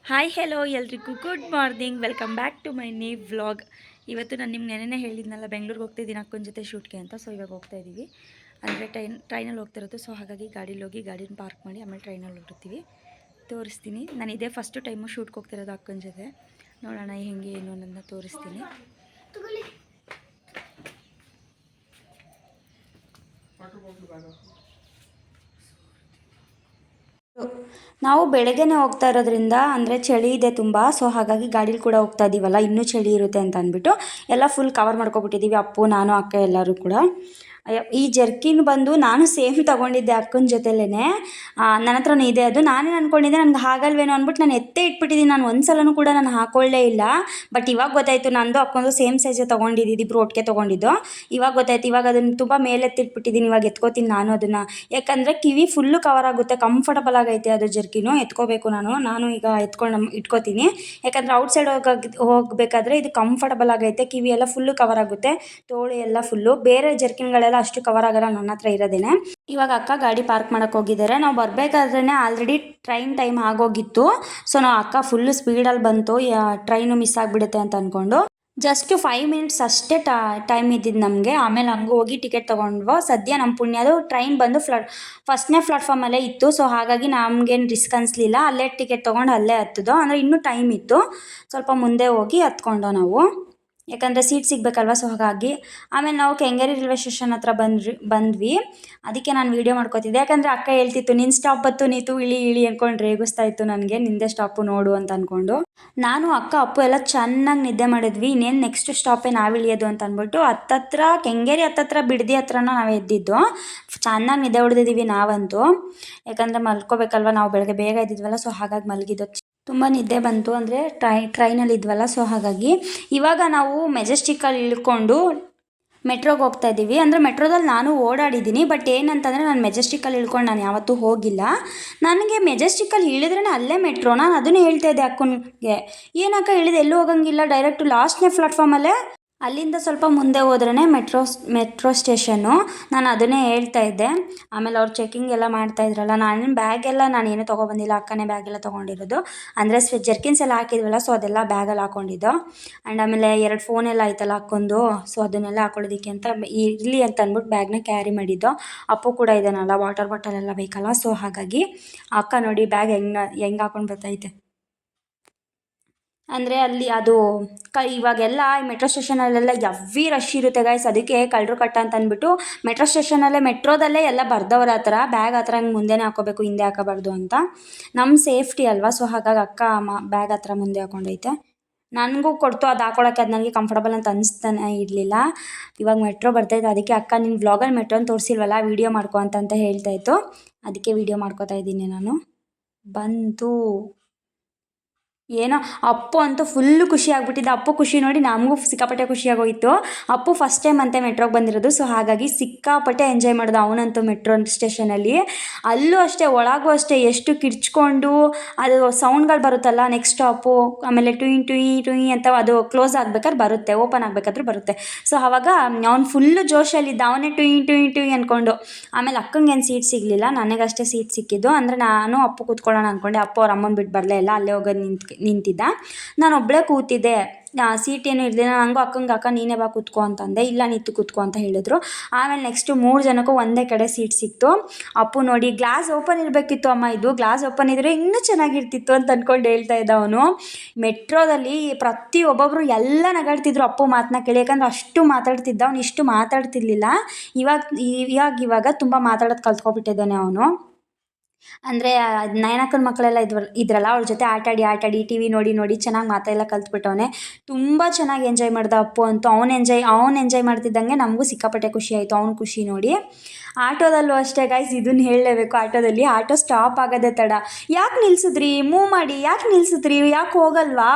Hi hello ಎಲ್ರಿಗೂ good morning, welcome back to my new vlog. ಇವತ್ತು ನಾನು ನಿಮ್ಗೆ ನೆನ್ನೆ ಹೇಳಿದ್ನಲ್ಲ ಬೆಂಗಳೂರಿಗೆ ಹೋಗ್ತಾಯಿದ್ದೀನಿ ಅಕ್ಕನ ಜೊತೆ ಶೂಟ್ಗೆ ಅಂತ. ಸೊ ಇವಾಗ ಹೋಗ್ತಾ ಇದ್ದೀವಿ, ಅಂದರೆ ಟ್ರೈನಲ್ಲಿ ಹೋಗ್ತಿರೋದು. ಸೊ ಹಾಗಾಗಿ ಗಾಡೀಲಿ ಹೋಗಿ ಗಾಡಿನ ಪಾರ್ಕ್ ಮಾಡಿ ಆಮೇಲೆ ಟ್ರೈನಲ್ಲಿ ಹೋಗ್ತೀವಿ. ತೋರಿಸ್ತೀನಿ. ನಾನು ಇದೇ ಫಸ್ಟು ಟೈಮು ಶೂಟ್ಗೆ ಹೋಗ್ತಿರೋದು ಅಕ್ಕನ ಜೊತೆ. ನೋಡೋಣ ಹೆಂಗೆ ಏನು ಅನ್ನೋದನ್ನ ತೋರಿಸ್ತೀನಿ. ನಾವು ಬೆಳಗ್ಗೆನೇ ಹೋಗ್ತಾ ಇರೋದ್ರಿಂದ ಅಂದರೆ ಚಳಿ ಇದೆ ತುಂಬ. ಸೊ ಹಾಗಾಗಿ ಗಾಡೀಲಿ ಕೂಡ ಹೋಗ್ತಾ ಇದ್ದೀವಲ್ಲ, ಇನ್ನೂ ಚಳಿ ಇರುತ್ತೆ ಅಂತ ಅಂದ್ಬಿಟ್ಟು ಎಲ್ಲ ಫುಲ್ ಕವರ್ ಮಾಡ್ಕೊಬಿಟ್ಟಿದ್ದೀವಿ, ಅಪ್ಪು ನಾನು ಅಕ್ಕ ಎಲ್ಲರೂ ಕೂಡ. ಈ ಜರ್ಕಿನ್ ಬಂದು ನಾನು ಸೇಮ್ ತೊಗೊಂಡಿದ್ದೆ ಅಕ್ಕನ ಜೊತೆಲೇ. ನನ್ನ ಹತ್ರನೂ ಇದೆ ಅದು. ನಾನೇನು ಅಂದ್ಕೊಂಡಿದ್ದೆ ನನಗೆ ಆಗಲ್ವೇನೋ ಅಂದ್ಬಿಟ್ಟು ನಾನು ಎತ್ತೇ ಇಟ್ಬಿಟ್ಟಿದ್ದೀನಿ. ನಾನು ಒಂದು ಸಲನೂ ಕೂಡ ನಾನು ಹಾಕೊಳ್ಳೇ ಇಲ್ಲ. ಬಟ್ ಇವಾಗ ಗೊತ್ತಾಯಿತು, ನಂದು ಅಕ್ಕಂದು ಸೇಮ್ ಸೈಜೇ ತೊಗೊಂಡಿದ್ದು, ಇಬ್ಬರು ಒಟ್ಟಿಗೆ ತೊಗೊಂಡಿದ್ದು. ಇವಾಗ ಗೊತ್ತಾಯ್ತು. ಇವಾಗ ಅದನ್ನು ತುಂಬ ಮೇಲೆತ್ತಿಟ್ಬಿಟ್ಟಿದ್ದೀನಿ. ಇವಾಗ ಎತ್ಕೋತೀನಿ ನಾನು ಅದನ್ನು, ಯಾಕಂದರೆ ಕಿವಿ ಫುಲ್ಲು ಕವರ್ ಆಗುತ್ತೆ. ಕಂಫರ್ಟಬಲ್ ಆಗೈತೆ ಅದು ಜರ್ಕಿನು. ಎತ್ಕೋಬೇಕು ನಾನು ಈಗ ಎತ್ಕೊಂಡು ಇಟ್ಕೋತೀನಿ. ಯಾಕಂದರೆ ಔಟ್ಸೈಡ್ ಹೋಗಬೇಕಾದ್ರೆ ಇದು ಕಂಫರ್ಟಬಲ್ ಆಗೈತೆ. ಕಿವಿ ಎಲ್ಲ ಫುಲ್ಲು ಕವರ್ ಆಗುತ್ತೆ, ತೋಳು ಎಲ್ಲ ಫುಲ್ಲು. ಬೇರೆ ಜರ್ಕಿನ್ಗಳೆಲ್ಲ ಅಷ್ಟು ಕವರ್ ಆಗಲ್ಲ ನನ್ನ ಹತ್ರ ಇರೋದೇನೆ. ಇವಾಗ ಅಕ್ಕ ಗಾಡಿ ಪಾರ್ಕ್ ಮಾಡೋಕ್ಕೆ ಹೋಗಿದ್ದಾರೆ. ನಾವು ಬರಬೇಕಾದ್ರೇ ಆಲ್ರೆಡಿ ಟ್ರೈನ್ ಟೈಮ್ ಆಗೋಗಿತ್ತು. ಸೊ ನಾವು ಅಕ್ಕ ಫುಲ್ಲು ಸ್ಪೀಡಲ್ಲಿ ಬಂತು, ಟ್ರೈನು ಮಿಸ್ ಆಗಿಬಿಡುತ್ತೆ ಅಂತ ಅಂದ್ಕೊಂಡು. ಜಸ್ಟ್ 5 ಮಿನಿಟ್ಸ್ ಅಷ್ಟೇ ಟೈಮ್ ಇದ್ದಿದ್ದು ನಮಗೆ. ಆಮೇಲೆ ಹಂಗೆ ಹೋಗಿ ಟಿಕೆಟ್ ತೊಗೊಂಡ್ವು. ಸದ್ಯ ನಮ್ಮ ಪುಣ್ಯದು ಟ್ರೈನ್ ಬಂದು ಫಸ್ಟ್ನೇ ಪ್ಲಾಟ್ಫಾರ್ಮಲ್ಲೇ ಇತ್ತು. ಸೊ ಹಾಗಾಗಿ ನಮಗೇನು ರಿಸ್ಕ್ ಅನಿಸ್ಲಿಲ್ಲ. ಅಲ್ಲೇ ಟಿಕೆಟ್ ತೊಗೊಂಡು ಅಲ್ಲೇ ಹತ್ತಿದ್ದು. ಅಂದರೆ ಇನ್ನೂ ಟೈಮ್ ಇತ್ತು, ಸ್ವಲ್ಪ ಮುಂದೆ ಹೋಗಿ ಹತ್ಕೊಂಡು ನಾವು, ಯಾಕಂದರೆ ಸೀಟ್ ಸಿಗಬೇಕಲ್ವ. ಸೊ ಹಾಗಾಗಿ ಆಮೇಲೆ ನಾವು ಕೆಂಗೇರಿ ರೈಲ್ವೆ ಸ್ಟೇಷನ್ ಹತ್ರ ಬಂದ್ವಿ. ಅದಕ್ಕೆ ನಾನು ವೀಡಿಯೋ ಮಾಡ್ಕೋತಿದ್ದೆ, ಯಾಕಂದರೆ ಅಕ್ಕ ಹೇಳ್ತಿತ್ತು ನಿನ್ನ ಸ್ಟಾಪ್ ಬತ್ತು ನೀತು ಇಳಿ ಇಳಿ ಅಂದ್ಕೊಂಡು ರೇಗಿಸ್ತಾ ಇತ್ತು ನನಗೆ, ನಿಂದೆ ಸ್ಟಾಪು ನೋಡು ಅಂತ ಅಂದ್ಕೊಂಡು. ನಾನು ಅಕ್ಕ ಅಪ್ಪು ಎಲ್ಲ ಚೆನ್ನಾಗಿ ನಿದ್ದೆ ಮಾಡಿದ್ವಿ. ಇನ್ನೇನು ನೆಕ್ಸ್ಟ್ ಸ್ಟಾಪೇ ನಾವು ಇಳಿಯೋದು ಅಂತ ಅಂದ್ಬಿಟ್ಟು ಹತ್ತತ್ರ ಕೆಂಗೇರಿ ಹತ್ತತ್ರ ಬಿಡದಿ ಹತ್ರನ ನಾವು ಎದ್ದಿದ್ದು. ಚೆನ್ನಾಗಿ ನಿದ್ದೆ ಹೊಡೆದಿದ್ದೀವಿ ನಾವಂತೂ, ಯಾಕಂದರೆ ಮಲ್ಕೋಬೇಕಲ್ವ. ನಾವು ಬೆಳಗ್ಗೆ ಬೇಗ ಇದ್ದಿದ್ವಲ್ಲ, ಸೊ ಹಾಗಾಗಿ ಮಲಗಿದ್ದು. ತುಂಬ ನಿದ್ದೆ ಬಂತು, ಅಂದರೆ ಟ್ರೈನಲ್ಲಿ ಇದ್ವಲ್ಲ. ಸೊ ಹಾಗಾಗಿ ಇವಾಗ ನಾವು ಮೆಜೆಸ್ಟಿಕ್ಕಲ್ಲಿ ಇಳ್ಕೊಂಡು ಮೆಟ್ರೋಗೆ ಹೋಗ್ತಾ ಇದ್ದೀವಿ. ಅಂದರೆ ಮೆಟ್ರೋದಲ್ಲಿ ನಾನು ಓಡಾಡಿದ್ದೀನಿ, ಬಟ್ ಏನಂತಂದರೆ ನಾನು ಮೆಜೆಸ್ಟಿಕ್ಕಲ್ಲಿ ಇಳ್ಕೊಂಡು ನಾನು ಯಾವತ್ತೂ ಹೋಗಿಲ್ಲ. ನನಗೆ ಮೆಜೆಸ್ಟಿಕ್ಕಲ್ಲಿ ಇಳಿದ್ರೇ ಅಲ್ಲೇ ಮೆಟ್ರೋ. ನಾನು ಅದನ್ನೇ ಹೇಳ್ತಾ ಇದ್ದೆ ಅಕ್ಕನಿಗೆ, ಏನಕ್ಕ ಇಳಿದು ಎಲ್ಲೂ ಹೋಗಂಗಿಲ್ಲ, ಡೈರೆಕ್ಟು ಲಾಸ್ಟ್ನೇ ಪ್ಲಾಟ್ಫಾರ್ಮಲ್ಲೇ, ಅಲ್ಲಿಂದ ಸ್ವಲ್ಪ ಮುಂದೆ ಹೋದ್ರೇ ಮೆಟ್ರೋ ಸ್ಟೇಷನ್ನು. ನಾನು ಅದನ್ನೇ ಹೇಳ್ತಾ ಇದ್ದೆ. ಆಮೇಲೆ ಅವ್ರು ಚೆಕಿಂಗ್ ಎಲ್ಲ ಮಾಡ್ತಾಯಿದ್ರಲ್ಲ, ಬ್ಯಾಗೆಲ್ಲ ನಾನೇನು ತೊಗೊಬಂದಿಲ್ಲ, ಅಕ್ಕನೇ ಬ್ಯಾಗೆಲ್ಲ ತೊಗೊಂಡಿರೋದು. ಅಂದರೆ ಜರ್ಕಿನ್ಸ್ ಎಲ್ಲ ಹಾಕಿದ್ವಲ್ಲ, ಸೊ ಅದೆಲ್ಲ ಬ್ಯಾಗಲ್ಲಿ ಹಾಕ್ಕೊಂಡಿದ್ದು. ಆ್ಯಂಡ್ ಆಮೇಲೆ 2 ಫೋನೆಲ್ಲ ಆಯ್ತಲ್ಲ ಅಕ್ಕೊಂದು, ಸೊ ಅದನ್ನೆಲ್ಲ ಹಾಕೊಳ್ಳೋದಕ್ಕೆ ಅಂತ ಇರಲಿ ಅಂತ ಅಂದ್ಬಿಟ್ಟು ಬ್ಯಾಗ್ನ ಕ್ಯಾರಿ ಮಾಡಿದ್ದು. ಅಪ್ಪು ಕೂಡ ಇದ್ದಾನಲ್ಲ, ವಾಟರ್ ಬಾಟಲ್ ಎಲ್ಲ ಬೇಕಲ್ಲ. ಸೊ ಹಾಗಾಗಿ ಅಕ್ಕ ನೋಡಿ ಬ್ಯಾಗ್ ಹೆಂಗೆ ಹಾಕೊಂಡು ಬರ್ತೈತೆ. ಅಂದರೆ ಅಲ್ಲಿ ಅದು ಇವಾಗೆಲ್ಲ ಈ ಮೆಟ್ರೋ ಸ್ಟೇಷನಲ್ಲೆಲ್ಲ ಎವ್ವಿ ರಶ್ ಇರುತ್ತೆ ಗೈಸ್. ಅದಕ್ಕೆ ಕಳ್ಳರು ಕಟ್ಟ ಅಂತ ಅಂದ್ಬಿಟ್ಟು ಮೆಟ್ರೋದಲ್ಲೇ ಎಲ್ಲ ಬರ್ದವ್ರು ಆ ಥರ ಬ್ಯಾಗ್ ಆ ಥರ ಹಂಗೆ ಮುಂದೆನೇ ಹಾಕೋಬೇಕು, ಹಿಂದೆ ಹಾಕೋಬಾರ್ದು ಅಂತ. ನಮ್ಮ ಸೇಫ್ಟಿ ಅಲ್ವಾ. ಸೊ ಹಾಗಾಗಿ ಅಕ್ಕ ಬ್ಯಾಗ್ ಆ ಥರ ಮುಂದೆ ಹಾಕೊಂಡೈತೆ. ನನಗೂ ಕೊಡ್ತು ಅದು ಹಾಕೊಳ್ಳೋಕ್ಕೆ. ಅದು ನನಗೆ ಕಂಫರ್ಟಬಲ್ ಅಂತ ಅನಿಸ್ತಾನೆ ಇರಲಿಲ್ಲ. ಇವಾಗ ಮೆಟ್ರೋ ಬರ್ತೈತೆ, ಅದಕ್ಕೆ ಅಕ್ಕ ನಿನ್ನ ವ್ಲಾಗಲ್ಲಿ ಮೆಟ್ರೋನ ತೋರಿಸಿಲ್ವಲ್ಲ, ವೀಡಿಯೋ ಮಾಡ್ಕೊ ಅಂತ ಹೇಳ್ತಾಯಿತ್ತು. ಅದಕ್ಕೆ ವೀಡಿಯೋ ಮಾಡ್ಕೋತಾ ಇದ್ದೀನಿ ನಾನು. ಬಂತು ಏನೋ ಅಪ್ಪು ಅಂತೂ ಫುಲ್ಲು ಖುಷಿ ಆಗ್ಬಿಟ್ಟಿದ್ದ. ಅಪ್ಪು ಖುಷಿ ನೋಡಿ ನಮಗೂ ಸಿಕ್ಕಾಪಟ್ಟೆ ಖುಷಿಯಾಗೋಯಿತು. ಅಪ್ಪು ಫಸ್ಟ್ ಟೈಮ್ ಅಂತೆ ಮೆಟ್ರೋಗೆ ಬಂದಿರೋದು. ಸೊ ಹಾಗಾಗಿ ಸಿಕ್ಕಾಪಟ್ಟೆ ಎಂಜಾಯ್ ಮಾಡ್ದೆ ಅವನಂತೂ ಮೆಟ್ರೋ ಸ್ಟೇಷನಲ್ಲಿ. ಅಲ್ಲೂ ಅಷ್ಟೇ, ಒಳಗೂ ಅಷ್ಟೇ, ಎಷ್ಟು ಕಿರ್ಚ್ಕೊಂಡು ಅದು ಸೌಂಡ್ಗಳು ಬರುತ್ತಲ್ಲ, ನೆಕ್ಸ್ಟ್ ಸ್ಟಾಪು, ಆಮೇಲೆ ಟುಯ್ ಟುಯ್ ಟುಯ್ ಅಂತ ಅದು ಕ್ಲೋಸ್ ಆಗ್ಬೇಕಾದ್ರೆ ಬರುತ್ತೆ, ಓಪನ್ ಆಗಬೇಕಾದ್ರೂ ಬರುತ್ತೆ. ಸೊ ಆವಾಗ ಅವ್ನು ಫುಲ್ಲು ಜೋಶಲ್ಲಿದ್ದ, ಅವನೇ ಟುಯ್ ಟುಯ್ ಟುಯ್ ಅಂದ್ಕೊಂಡು. ಆಮೇಲೆ ಅಕ್ಕಂಗೇನು ಸೀಟ್ ಸಿಗಲಿಲ್ಲ, ನನಗಷ್ಟೇ ಸೀಟ್ ಸಿಕ್ಕಿದ್ದು. ಅಂದರೆ ನಾನು ಅಪ್ಪು ಕೂತ್ಕೊಳ್ಳೋಣ ಅಂದ್ಕೊಂಡೆ. ಅಪ್ಪು ಅವ್ರ ಅಮ್ಮನ ಬಿಟ್ಟು ಬರಲೇ ಇಲ್ಲ, ಅಲ್ಲೇ ಹೋಗೋದು ನಿಂತಿದ್ದ. ನಾನು ಒಬ್ಬಳೇ ಕೂತಿದ್ದೆ, ಸೀಟ್ ಏನೂ ಇರಲಿಲ್ಲ. ನನಗೂ ಅಕ್ಕ ನೀನೇ ಬಾ ಕೂತ್ಕೋ ಅಂತಂದೆ. ಇಲ್ಲ ನಿಂತು ಕೂತ್ಕೋ ಅಂತ ಹೇಳಿದ್ರು. ಆಮೇಲೆ ನೆಕ್ಸ್ಟು 3 ಜನಕ್ಕೂ ಒಂದೇ ಕಡೆ ಸೀಟ್ ಸಿಕ್ತು. ಅಪ್ಪು ನೋಡಿ ಗ್ಲಾಸ್ ಓಪನ್ ಇರಬೇಕಿತ್ತು ಅಮ್ಮ, ಇದು ಗ್ಲಾಸ್ ಓಪನ್ ಇದ್ದರೆ ಇನ್ನೂ ಚೆನ್ನಾಗಿರ್ತಿತ್ತು ಅಂತ ಅಂದ್ಕೊಂಡು ಹೇಳ್ತಾ ಇದ್ದ ಅವನು. ಮೆಟ್ರೋದಲ್ಲಿ ಒಬ್ಬೊಬ್ಬರು ಎಲ್ಲ ನಗಾಡ್ತಿದ್ರು ಅಪ್ಪು ಮಾತನ್ನ ಕೇಳಿ, ಯಾಕಂದ್ರೆ ಅಷ್ಟು ಮಾತಾಡ್ತಿದ್ದ. ಅವ್ನು ಇಷ್ಟು ಮಾತಾಡ್ತಿರ್ಲಿಲ್ಲ. ಇವಾಗ ತುಂಬ ಮಾತಾಡೋದು ಕಲ್ತ್ಕೊಬಿಟ್ಟಿದ್ದಾನೆ ಅವನು. ಅಂದರೆ ನಯನಕ್ಕನ ಮಕ್ಕಳೆಲ್ಲ ಇದ್ರಲ್ಲ, ಅವ್ರ ಜೊತೆ ಆಟಾಡಿ ಟಿ ವಿ ನೋಡಿ ಚೆನ್ನಾಗಿ ಮಾತೆಲ್ಲ ಕಲ್ತ್ಬಿಟ್ಟವನೆ. ತುಂಬ ಚೆನ್ನಾಗಿ ಎಂಜಾಯ್ ಮಾಡ್ದ ಅಪ್ಪು ಅಂತೂ. ಅವ್ನು ಎಂಜಾಯ್ ಮಾಡ್ತಿದ್ದಂಗೆ ನಮಗೂ ಸಿಕ್ಕಾಪಟ್ಟೆ ಖುಷಿ ಆಯಿತು, ಅವ್ನು ಖುಷಿ ನೋಡಿ. ಆಟೋದಲ್ಲೂ ಅಷ್ಟೇ ಗೈಸ್, ಇದನ್ನು ಹೇಳಲೇಬೇಕು. ಆಟೋ ಸ್ಟಾಪ್ ಆಗೋದೇ ತಡ. ಯಾಕೆ ನಿಲ್ಸಿದ್ರಿ, ಮೂವ್ ಮಾಡಿ, ಯಾಕೆ ನಿಲ್ಸಿದ್ರಿ, ಯಾಕೆ ಹೋಗಲ್ವಾ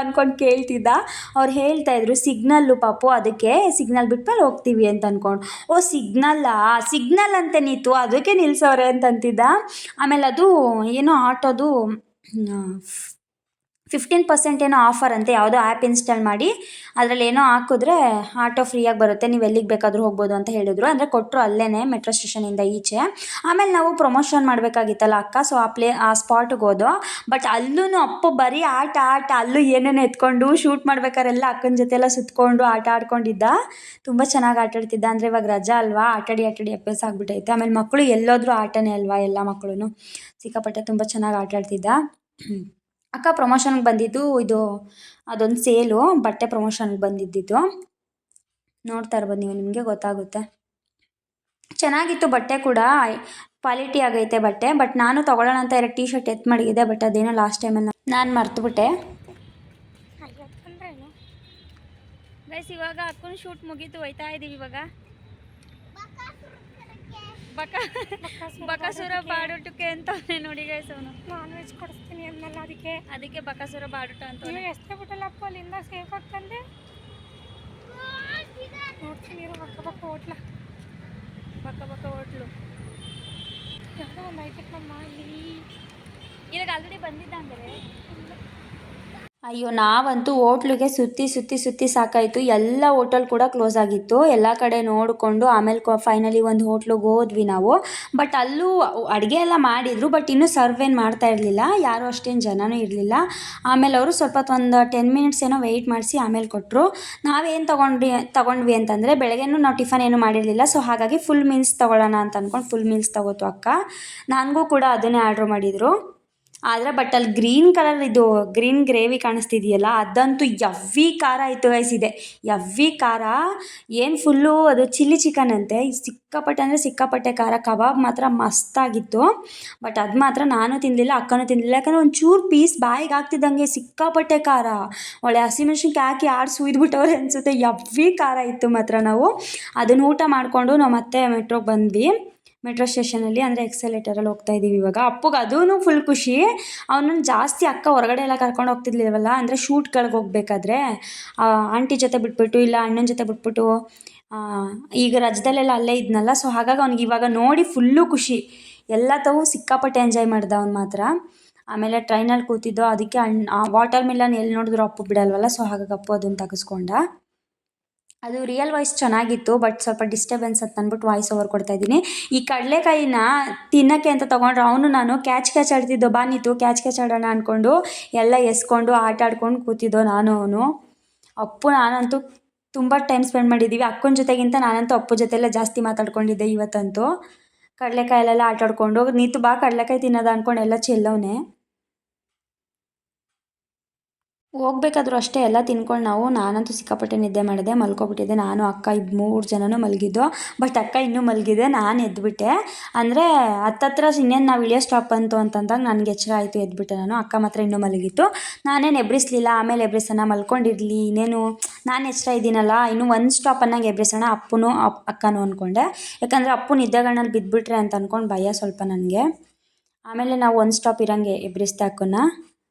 ಅಂದ್ಕೊಂಡು ಕೇಳ್ತಿದ್ದ. ಅವ್ರು ಹೇಳ್ತಾಯಿದ್ರು ಸಿಗ್ನಲ್ಲು ಪಾಪು, ಅದಕ್ಕೆ ಸಿಗ್ನಲ್ ಬಿಟ್ಮೇಲೆ ಹೋಗ್ತೀವಿ ಅಂತ ಅಂದ್ಕೊಂಡು. ಓ ಸಿಗ್ನಲ್ ಅಂತೆ ನೀತು, ಅದಕ್ಕೆ ನಿಲ್ಸವ್ರೆ ಅಂತಂತಿದ್ದ. ಆಮೇಲೆ ಅದು ಏನೋ ಆಟೋದು 15% ಏನೋ ಆಫರ್ ಅಂತೆ, ಯಾವುದೋ ಆ್ಯಪ್ ಇನ್ಸ್ಟಾಲ್ ಮಾಡಿ ಅದರಲ್ಲಿ ಏನೋ ಹಾಕಿದ್ರೆ ಆಟೋ ಫ್ರೀಯಾಗಿ ಬರುತ್ತೆ, ನೀವು ಎಲ್ಲಿಗೆ ಬೇಕಾದರೂ ಹೋಗ್ಬೋದು ಅಂತ ಹೇಳಿದ್ರು. ಅಂದರೆ ಕೊಟ್ಟರು ಅಲ್ಲೇ ಮೆಟ್ರೋ ಸ್ಟೇಷನಿಂದ ಈಚೆ. ಆಮೇಲೆ ನಾವು ಪ್ರಮೋಷನ್ ಮಾಡಬೇಕಾಗಿತ್ತಲ್ಲ ಅಕ್ಕ, ಸೊ ಆ ಸ್ಪಾಟಿಗೆ ಹೋದೋ. ಬಟ್ ಅಲ್ಲೂ ಅಪ್ಪು ಬರೀ ಆಟ ಅಲ್ಲೂ ಏನೇನು ಎತ್ಕೊಂಡು ಶೂಟ್ ಮಾಡ್ಬೇಕಾರೆಲ್ಲ ಅಕ್ಕನ ಜೊತೆ ಎಲ್ಲ ಸುತ್ಕೊಂಡು ಆಟ ಆಡ್ಕೊಂಡಿದ್ದ. ತುಂಬ ಚೆನ್ನಾಗಿ ಆಟ ಆಡ್ತಿದ್ದ. ಅಂದರೆ ಇವಾಗ ರಜಾ ಅಲ್ವಾ, ಆಟಾಡಿ ಅಭ್ಯಾಸ ಆಗ್ಬಿಟ್ಟೈತೆ. ಆಮೇಲೆ ಮಕ್ಕಳು ಎಲ್ಲೋದ್ರೂ ಆಟನೇ ಅಲ್ವಾ, ಎಲ್ಲ ಮಕ್ಕಳು ಸಿಕ್ಕಾಪಟ್ಟೆ ತುಂಬ ಚೆನ್ನಾಗಿ ಆಟ ಆಡ್ತಿದ್ದ. ಅಕ್ಕ ಪ್ರಮೋಷನ್ಗೆ ಬಂದಿದ್ದು ಇದು, ಅದೊಂದು ಸೇಲು, ಬಟ್ಟೆ ಪ್ರಮೋಷನ್ಗೆ ಬಂದಿದ್ದಿದ್ದು. ನೋಡ್ತಾ ಇರ್ಬೋದು ನೀವು, ನಿಮಗೆ ಗೊತ್ತಾಗುತ್ತೆ. ಚೆನ್ನಾಗಿತ್ತು ಬಟ್ಟೆ ಕೂಡ, ಕ್ವಾಲಿಟಿ ಆಗೈತೆ ಬಟ್ಟೆ. ಬಟ್ ನಾನು ತೊಗೊಳ್ಳೋಣ ಅಂತ 2 ಟೀ ಶರ್ಟ್ ಎತ್ತು ಮಡಗಿದೆ. ಬಟ್ ಅದೇನೋ ಲಾಸ್ಟ್ ಟೈಮಲ್ಲಿ ನಾನು ಮರ್ತುಬಿಟ್ಟೆ. ಗೈಸ್ ಇವಾಗ ಅಕ್ಕನ ಶೂಟ್ ಮುಗೀತು, ಹೋಯ್ತಾ ಇದ್ದೀವಿ ಇವಾಗ. ಬಕಾಸುರ ಬಾಡುಟಕ್ಕೆ ಅಂತವನೇ ನೋಡಿ ಗೈಸ್, ಅವನು ನಾನ್ ವೆಜ್ ಕೊಡಿಸ್ತೀನಿ ಅಂದಲ್ಲ, ಅದಕ್ಕೆ ಬಕಾಸುರ ಬಾಡುಟ ಅಂತ. ಎಷ್ಟೇ ಬಿಟ್ಟಲ್ಲಪ್ಪ ಅಲ್ಲಿಂದ ಸೇಫ್ ಆಗ್ತಂದೆ. ನೋಡ್ತೀನಿ ಬಕ್ಕ ಹೋಟ್ಲು ಯಾವುದೋ ಒಂದು ಐತಕ್ಕಮ್ಮ ಇಲ್ಲಿ. ಇವಾಗ ಆಲ್ರೆಡಿ ಬಂದಿದ್ದ ಅಂದರೆ ಅಯ್ಯೋ, ನಾವಂತೂ ಹೋಟ್ಲಿಗೆ ಸುತ್ತಿ ಸಾಕಾಯಿತು. ಎಲ್ಲ ಹೋಟೆಲ್ ಕೂಡ ಕ್ಲೋಸ್ ಆಗಿತ್ತು. ಎಲ್ಲ ಕಡೆ ನೋಡಿಕೊಂಡು ಆಮೇಲೆ ಫೈನಲಿ ಒಂದು ಹೋಟ್ಲಿಗೆ ಹೋದ್ವಿ ನಾವು. ಬಟ್ ಅಲ್ಲೂ ಅಡುಗೆ ಎಲ್ಲ ಮಾಡಿದರು, ಬಟ್ ಇನ್ನೂ ಸರ್ವ್ ಏನು ಮಾಡ್ತಾ ಇರಲಿಲ್ಲ, ಯಾರೂ ಅಷ್ಟೇನು ಜನನೂ ಇರಲಿಲ್ಲ. ಆಮೇಲೆ ಅವರು ಸ್ವಲ್ಪ ಒಂದು 10 ಮಿನಿಟ್ಸ್ ಏನೋ ವೆಯ್ಟ್ ಮಾಡಿಸಿ ಆಮೇಲೆ ಕೊಟ್ಟರು. ನಾವೇನು ತೊಗೊಂಡ್ವಿ ಅಂತಂದರೆ, ಬೆಳಗ್ಗೆನೂ ನಾವು ಟಿಫನ್ ಏನು ಮಾಡಿರಲಿಲ್ಲ. ಸೊ ಹಾಗಾಗಿ ಫುಲ್ ಮೀಲ್ಸ್ ತೊಗೊಳ್ಳೋಣ ಅಂತ ಅಂದ್ಕೊಂಡು ಫುಲ್ ಮೀಲ್ಸ್ ತೊಗೋತು ಅಕ್ಕ. ನನಗೂ ಕೂಡ ಅದನ್ನೇ ಆರ್ಡ್ರ್ ಮಾಡಿದರು. ಆದರೆ ಬಟ್ ಅಲ್ಲಿ ಗ್ರೀನ್ ಕಲರ್ ಇದು ಗ್ರೀನ್ ಗ್ರೇವಿ ಕಾಣಿಸ್ತಿದೆಯಲ್ಲ, ಅದಂತೂ ಯವ್ವಿ ಖಾರ ಇತ್ತು ಗೈಸ್. ಇದೆ ಯವ್ವಿ ಖಾರ, ಏನು ಫುಲ್ಲು ಅದು ಚಿಲ್ಲಿ ಚಿಕನ್ ಅಂತೆ. ಸಿಕ್ಕಾಪಟ್ಟೆ ಅಂದರೆ ಸಿಕ್ಕಾಪಟ್ಟೆ ಖಾರ. ಕಬಾಬ್ ಮಾತ್ರ ಮಸ್ತಾಗಿತ್ತು. ಬಟ್ ಅದು ಮಾತ್ರ ನಾನು ತಿನ್ನಲಿಲ್ಲ, ಅಕ್ಕನೂ ತಿನ್ನಲಿಲ್ಲ. ಯಾಕಂದರೆ ಒಂಚೂರು ಪೀಸ್ ಬಾಯಿಗೆ ಆಗ್ತಿದ್ದಂಗೆ ಸಿಕ್ಕಾಪಟ್ಟೆ ಖಾರ. ಒಳ್ಳೆ ಹಸಿಮೆಣ್ಸಿನ್ಕಾಯಿ ಹಾಕಿ ಸುಯ್ದುಬಿಟ್ಟವ್ರೆ ಅನಿಸುತ್ತೆ. ಯವ್ವಿ ಖಾರ ಇತ್ತು ಮಾತ್ರ. ನಾವು ಅದನ್ನು ಊಟ ಮಾಡಿಕೊಂಡು ನಾವು ಮತ್ತೆ ಮೆಟ್ರೋಗೆ ಬಂದ್ವಿ. ಮೆಟ್ರೋ ಸ್ಟೇಷನಲ್ಲಿ ಅಂದರೆ ಎಕ್ಸಲೇಟರಲ್ಲಿ ಹೋಗ್ತಾ ಇದ್ದೀವಿ ಇವಾಗ. ಅಪ್ಪಗೆ ಅದೂ ಫುಲ್ ಖುಷಿ. ಅವನನ್ನು ಜಾಸ್ತಿ ಅಕ್ಕ ಹೊರಗಡೆ ಎಲ್ಲ ಕರ್ಕೊಂಡು ಹೋಗ್ತಿರ್ಲಿಲ್ವಲ್ಲ, ಅಂದರೆ ಶೂಟ್ಗಳಿಗೆ ಹೋಗ್ಬೇಕಾದ್ರೆ ಆಂಟಿ ಜೊತೆ ಬಿಟ್ಬಿಟ್ಟು, ಇಲ್ಲ ಅಣ್ಣನ ಜೊತೆ ಬಿಟ್ಬಿಟ್ಟು, ಈಗ ರಜದಲ್ಲೆಲ್ಲ ಅಲ್ಲೇ ಇದ್ನಲ್ಲ. ಸೊ ಹಾಗಾಗಿ ಅವ್ನಿಗೆ ಇವಾಗ ನೋಡಿ ಫುಲ್ಲು ಖುಷಿ. ಎಲ್ಲ ತಾವು ಸಿಕ್ಕಾಪಟ್ಟೆ ಎಂಜಾಯ್ ಮಾಡ್ದ ಅವ್ನು ಮಾತ್ರ. ಆಮೇಲೆ ಟ್ರೈನಲ್ಲಿ ಕೂತಿದ್ದೋ, ಅದಕ್ಕೆ ವಾಟರ್ ಮಿಲನ್ ಎಲ್ಲಿ ನೋಡಿದ್ರು ಅಪ್ಪು ಬಿಡಲ್ವಲ್ಲ. ಸೊ ಹಾಗಾಗಿ ಅಪ್ಪು ಅದನ್ನು ತೆಗೆಸ್ಕೊಂಡ. ಅದು ರಿಯಲ್ ವಾಯ್ಸ್ ಚೆನ್ನಾಗಿತ್ತು, ಬಟ್ ಸ್ವಲ್ಪ ಡಿಸ್ಟರ್ಬೆನ್ಸ್ ಅಂತ ಅಂದ್ಬಿಟ್ಟು ವಾಯ್ಸ್ ಓವರ್ ಕೊಡ್ತಾಯಿದ್ದೀನಿ. ಈ ಕಡಲೆಕಾಯಿನ ತಿನ್ನೋಕ್ಕೆ ಅಂತ ತೊಗೊಂಡ್ರೆ ನಾನು ಕ್ಯಾಚ್ ಆಡ್ತಿದ್ದೋ, ಬಾನಿತ್ತು ಕ್ಯಾಚ್ ಆಡೋಣ ಅಂದ್ಕೊಂಡು ಎಲ್ಲ ಎಸ್ಕೊಂಡು ಆಟ ಆಡ್ಕೊಂಡು ಕೂತಿದ್ದೋ ನಾನು ಅವನು. ನಾನಂತೂ ತುಂಬ ಟೈಮ್ ಸ್ಪೆಂಡ್ ಮಾಡಿದ್ದೀವಿ. ಅಕ್ಕನ ಜೊತೆಗಿಂತ ನಾನಂತೂ ಅಪ್ಪು ಜೊತೆಲ್ಲ ಜಾಸ್ತಿ ಮಾತಾಡ್ಕೊಂಡಿದ್ದೆ ಇವತ್ತಂತೂ. ಕಡಲೆಕಾಯಲ್ಲೆಲ್ಲ ಆಟ ಆಡ್ಕೊಂಡು ನೀತು ಬಾ ಕಡಲೆಕಾಯಿ ತಿನ್ನೋದ ಅಂದ್ಕೊಂಡು ಎಲ್ಲ ಚೆಲ್ಲವನೇ. ಹೋಗ್ಬೇಕಾದ್ರೂ ಅಷ್ಟೇ ಎಲ್ಲ ತಿನ್ಕೊಂಡು ನಾನಂತೂ ಸಿಕ್ಕಾಪಟ್ಟೆ ನಿದ್ದೆ ಮಾಡಿದೆ, ಮಲ್ಕೊಬಿಟ್ಟಿದ್ದೆ. ನಾನು ಅಕ್ಕ 3 ಜನನೂ ಮಲಗಿದ್ದು. ಬಟ್ ಅಕ್ಕ ಇನ್ನೂ ಮಲಗಿದೆ, ನಾನು ಎದ್ದುಬಿಟ್ಟೆ. ಅಂದರೆ ಹತ್ತತ್ರ ಇನ್ನೇನು ನಾವು ಇಳಿಯೋ ಸ್ಟಾಪ್ ಬಂತು ಅಂತಂದಾಗ ನನಗೆ ಎಚ್ಚರ ಆಯಿತು, ಎದ್ದುಬಿಟ್ಟೆ ನಾನು. ಅಕ್ಕ ಮಾತ್ರ ಇನ್ನೂ ಮಲಗಿತ್ತು. ನಾನೇನು ಎಬ್ರಿಸಲಿಲ್ಲ. ಆಮೇಲೆ ಎಬ್ರಿಸೋಣ, ಮಲ್ಕೊಂಡಿರಲಿ ಇನ್ನೇನು, ನಾನು ಎಚ್ಚರ ಇದ್ದೀನಲ್ಲ, ಇನ್ನೂ ಒಂದು ಸ್ಟಾಪ್ ಅನ್ನಂಗೆ ಎಬ್ರಿಸೋಣ ಅಪ್ಪನೂ ಅಕ್ಕನೂ ಅಂದ್ಕೊಂಡೆ. ಯಾಕಂದರೆ ಅಪ್ಪು ನಿದ್ದೆಗಣ್ಣಲ್ಲಿ ಬಿದ್ದುಬಿಟ್ರೆ ಅಂತ ಅಂದ್ಕೊಂಡು ಭಯ ಸ್ವಲ್ಪ ನನಗೆ. ಆಮೇಲೆ ನಾವು ಒಂದು ಸ್ಟಾಪ್ ಇರೋಂಗೆ ಎಬ್ರಿಸ್ದೆ ಅಕ್ಕನ.